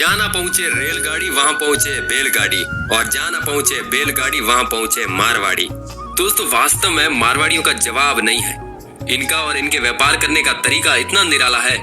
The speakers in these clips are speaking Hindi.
जहाँ ना पहुँचे रेलगाड़ी वहाँ पहुँचे बैलगाड़ी, और जहाँ ना पहुँचे बैलगाड़ी वहाँ पहुँचे मारवाड़ी। दोस्तों वास्तव में मारवाड़ियों का जवाब नहीं है। इनका और इनके व्यापार करने का तरीका इतना निराला है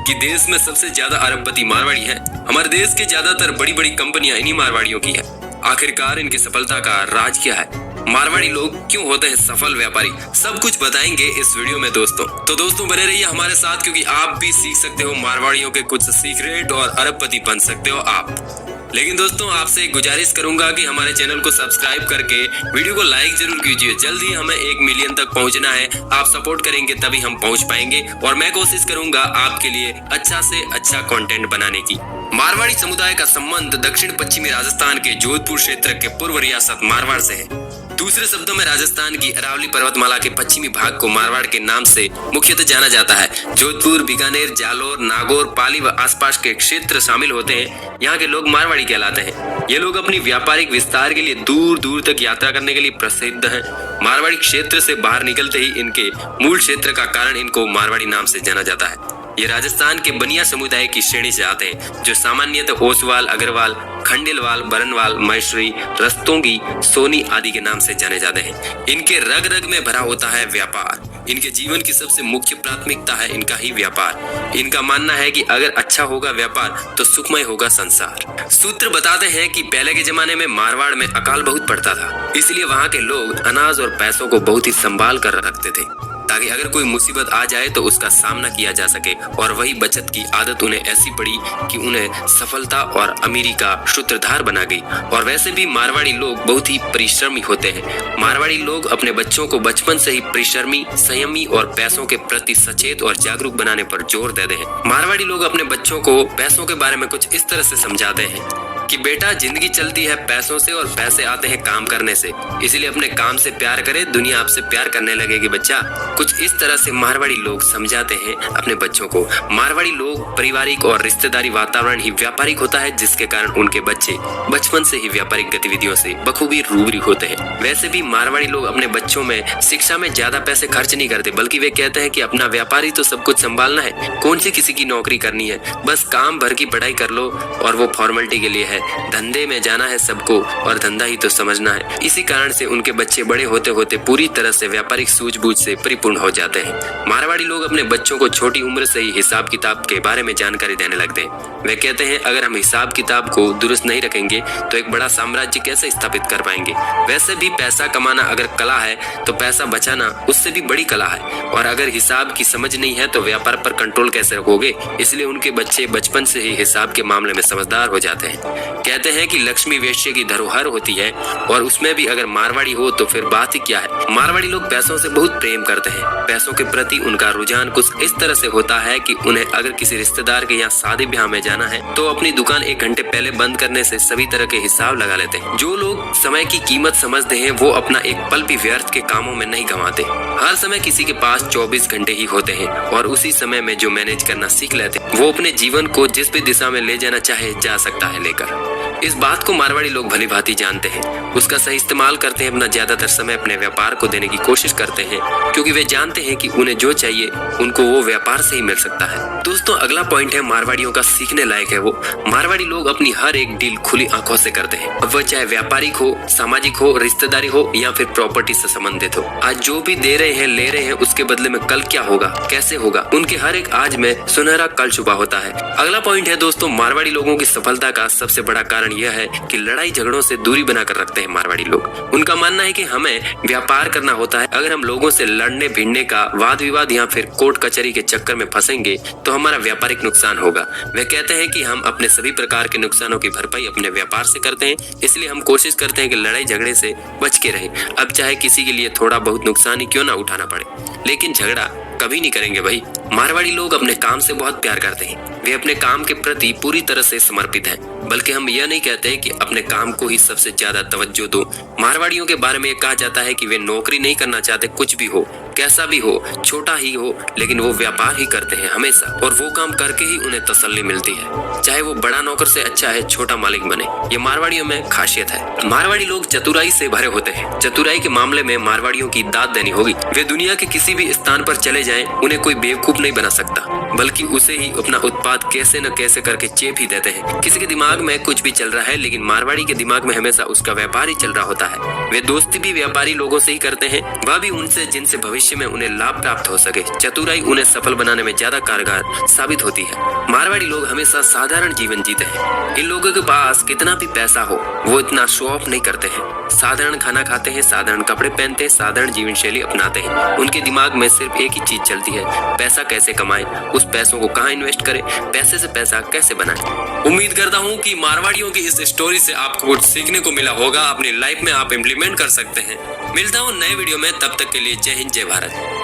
कि देश में सबसे ज्यादा अरबपति मारवाड़ी है। हमारे देश की ज्यादातर बड़ी बड़ी कंपनियां इन्हीं मारवाड़ियों की है। आखिरकार इनकी सफलता का राज क्या है? मारवाड़ी लोग क्यों होते हैं सफल व्यापारी? सब कुछ बताएंगे इस वीडियो में दोस्तों। तो दोस्तों बने रहिए हमारे साथ, क्योंकि आप भी सीख सकते हो मारवाड़ियों के कुछ सीक्रेट और अरबपति बन सकते हो आप। लेकिन दोस्तों आपसे एक गुजारिश करूंगा कि हमारे चैनल को सब्सक्राइब करके वीडियो को लाइक जरूर कीजिए। जल्दी हमें 1 मिलियन तक पहुंचना है। आप सपोर्ट करेंगे तभी हम पहुंच पाएंगे, और मैं कोशिश करूंगा आपके लिए अच्छा से अच्छा कंटेंट बनाने की। मारवाड़ी समुदाय का संबंध दक्षिण पश्चिमी राजस्थान के जोधपुर क्षेत्र के पूर्व रियासत मारवाड़ से है। दूसरे शब्दों में राजस्थान की अरावली पर्वतमाला के पश्चिमी भाग को मारवाड़ के नाम से मुख्यतः जाना जाता है। जोधपुर, बीकानेर, जालोर, नागौर, पाली व आसपास के क्षेत्र शामिल होते हैं। यहाँ के लोग मारवाड़ी कहलाते हैं। ये लोग अपनी व्यापारिक विस्तार के लिए दूर दूर तक यात्रा करने के लिए प्रसिद्ध हैं। मारवाड़ी क्षेत्र से बाहर निकलते ही इनके मूल क्षेत्र का कारण इनको मारवाड़ी नाम से जाना जाता है। ये राजस्थान के बनिया समुदाय की श्रेणी से आते हैं, जो सामान्यतः ओसवाल, अग्रवाल, खंडेलवाल, बरनवाल, महेश्वरी, रस्तोंगी, सोनी आदि के नाम से जाने जाते हैं। इनके रग रग में भरा होता है व्यापार। इनके जीवन की सबसे मुख्य प्राथमिकता है इनका ही व्यापार। इनका मानना है कि अगर अच्छा होगा व्यापार तो सुखमय होगा संसार। सूत्र बताते हैं कि पहले के जमाने में मारवाड़ में अकाल बहुत पड़ता था, इसलिए वहाँ के लोग अनाज और पैसों को बहुत ही संभाल कर रखते थे, ताकि अगर कोई मुसीबत आ जाए तो उसका सामना किया जा सके। और वही बचत की आदत उन्हें ऐसी पड़ी कि उन्हें सफलता और अमीरी का सूत्रधार बना गई। और वैसे भी मारवाड़ी लोग बहुत ही परिश्रमी होते हैं। मारवाड़ी लोग अपने बच्चों को बचपन से ही परिश्रमी, संयमी और पैसों के प्रति सचेत और जागरूक बनाने पर जोर देते हैं। मारवाड़ी लोग अपने बच्चों को पैसों के बारे में कुछ इस तरह से समझाते हैं कि बेटा, जिंदगी चलती है पैसों से और पैसे आते हैं काम करने से, इसलिए अपने काम से प्यार करे, दुनिया आपसे प्यार करने लगेगी बच्चा। कुछ इस तरह से मारवाड़ी लोग समझाते हैं अपने बच्चों को। मारवाड़ी लोग पारिवारिक और रिश्तेदारी वातावरण ही व्यापारिक होता है, जिसके कारण उनके बच्चे बचपन से ही व्यापारिक गतिविधियों से बखूबी रूबरू होते हैं। वैसे भी मारवाड़ी लोग अपने बच्चों में शिक्षा में ज्यादा पैसे खर्च नहीं करते, बल्कि वे कहते हैं कि अपना व्यापार ही तो सब कुछ संभालना है, कौन सी किसी की नौकरी करनी है, बस काम भर की पढ़ाई कर लो और वो फॉर्मेलिटी के लिए है। धंधे में जाना है सबको और धंधा ही तो समझना है। इसी कारण से उनके बच्चे बड़े होते होते पूरी तरह से व्यापारिक सूझबूझ से परिपूर्ण हो जाते हैं। मारवाड़ी लोग अपने बच्चों को छोटी उम्र से ही हिसाब किताब के बारे में जानकारी देने लगते हैं। वे कहते हैं अगर हम हिसाब किताब को दुरुस्त नहीं रखेंगे तो एक बड़ा साम्राज्य कैसे स्थापित कर पाएंगे। वैसे भी पैसा कमाना अगर कला है तो पैसा बचाना उससे भी बड़ी कला है, और अगर हिसाब की समझ नहीं है तो व्यापार पर कंट्रोल कैसे रखोगे। इसलिए उनके बच्चे बचपन से ही हिसाब के मामले में समझदार हो जाते हैं। कहते हैं कि लक्ष्मी वेश्य की धरोहर होती है, और उसमें भी अगर मारवाड़ी हो तो फिर बात ही क्या है। मारवाड़ी लोग पैसों से बहुत प्रेम करते हैं। पैसों के प्रति उनका रुझान कुछ इस तरह से होता है कि उन्हें अगर किसी रिश्तेदार के यहाँ शादी ब्याह में जाना है तो अपनी दुकान 1 घंटे पहले बंद करने से सभी तरह के हिसाब लगा लेते हैं। जो लोग समय की कीमत समझते हैं वो अपना एक पल भी व्यर्थ के कामों में नहीं गंवाते। हर समय किसी के पास 24 घंटे ही होते हैं, और उसी समय में जो मैनेज करना सीख लेते हैं वो अपने जीवन को जिस भी दिशा में ले जाना चाहे जा सकता है लेकर। इस बात को मारवाड़ी लोग भली भांति जानते हैं, उसका सही इस्तेमाल करते हैं, अपना ज्यादातर समय अपने व्यापार को देने की कोशिश करते हैं, क्योंकि वे जानते हैं कि उन्हें जो चाहिए उनको वो व्यापार से ही मिल सकता है। दोस्तों अगला पॉइंट है मारवाड़ियों का सीखने लायक है वो। मारवाड़ी लोग अपनी हर एक डील खुली आंखों से करते हैं, अब वह चाहे व्यापारिक हो, सामाजिक हो, रिश्तेदारी हो या फिर प्रॉपर्टी से संबंधित हो। आज जो भी दे रहे हैं, ले रहे हैं, उसके बदले में कल क्या होगा, कैसे होगा, उनके हर एक आज में सुनहरा कल छुपा होता है। अगला पॉइंट है दोस्तों, मारवाड़ी लोगों की सफलता का सबसे बड़ा कारण यह है कि लड़ाई झगड़ों से दूरी बनाकर रखते हैं मारवाड़ी लोग। उनका मानना है कि हमें व्यापार करना होता है, अगर हम लोगों से लड़ने भिड़ने का, वाद विवाद या फिर कोर्ट कचहरी के चक्कर में फंसेंगे तो हमारा व्यापारिक नुकसान होगा। वे कहते हैं कि हम अपने सभी प्रकार के नुकसानों की भरपाई अपने व्यापार से करते हैं, इसलिए हम कोशिश करते हैं कि लड़ाई झगड़े से बच के रहें। अब चाहे किसी के लिए थोड़ा बहुत नुकसान ही क्यों ना उठाना पड़े, लेकिन झगड़ा कभी नहीं करेंगे भाई। मारवाड़ी लोग अपने काम से बहुत प्यार करते हैं, वे अपने काम के प्रति पूरी तरह से समर्पित हैं। बल्कि हम यह नहीं कहते कि अपने काम को ही सबसे ज्यादा तवज्जो दो। मारवाड़ियों के बारे में यह कहा जाता है कि वे नौकरी नहीं करना चाहते, कुछ भी हो, कैसा भी हो, छोटा ही हो, लेकिन वो व्यापार ही करते हैं हमेशा, और वो काम करके ही उन्हें तसल्ली मिलती है। चाहे वो बड़ा नौकर से अच्छा है छोटा मालिक बने, ये मारवाड़ियों में खासियत है। मारवाड़ी लोग चतुराई से भरे होते हैं। चतुराई के मामले में मारवाड़ियों की दाद देनी होगी। वे दुनिया के किसी भी स्थान पर चले जाएं, उन्हें कोई बेवकूफ नहीं बना सकता, बल्कि उसे ही अपना उत्पाद कैसे न कैसे करके चेप ही देते हैं। किसी के दिमाग में कुछ भी चल रहा है, लेकिन मारवाड़ी के दिमाग में हमेशा उसका व्यापार ही चल रहा होता है। वे दोस्ती भी व्यापारी लोगों से ही करते हैं, वह भी उनसे जिनसे भविष्य में उन्हें लाभ प्राप्त हो सके। चतुराई उन्हें सफल बनाने में ज्यादा कारगर साबित होती है। मारवाड़ी लोग हमेशा साधारण जीवन जीते हैं। इन लोगों के पास कितना भी पैसा हो, वो इतना शो ऑफ नहीं करते हैं। साधारण खाना खाते हैं, साधारण कपड़े पहनते हैं, साधारण जीवन शैली अपनाते हैं। उनके दिमाग में सिर्फ एक ही चीज चलती है, पैसा कैसे कमाएं, उस पैसों को कहाँ इन्वेस्ट करें, पैसे से पैसा कैसे बनाएं। उम्मीद करता हूँ कि मारवाड़ियों की इस स्टोरी से आपको कुछ सीखने को मिला होगा, अपनी लाइफ में आप इम्प्लीमेंट कर सकते हैं। मिलता हूँ नए वीडियो में, तब तक के लिए जय हिंद जय भारत।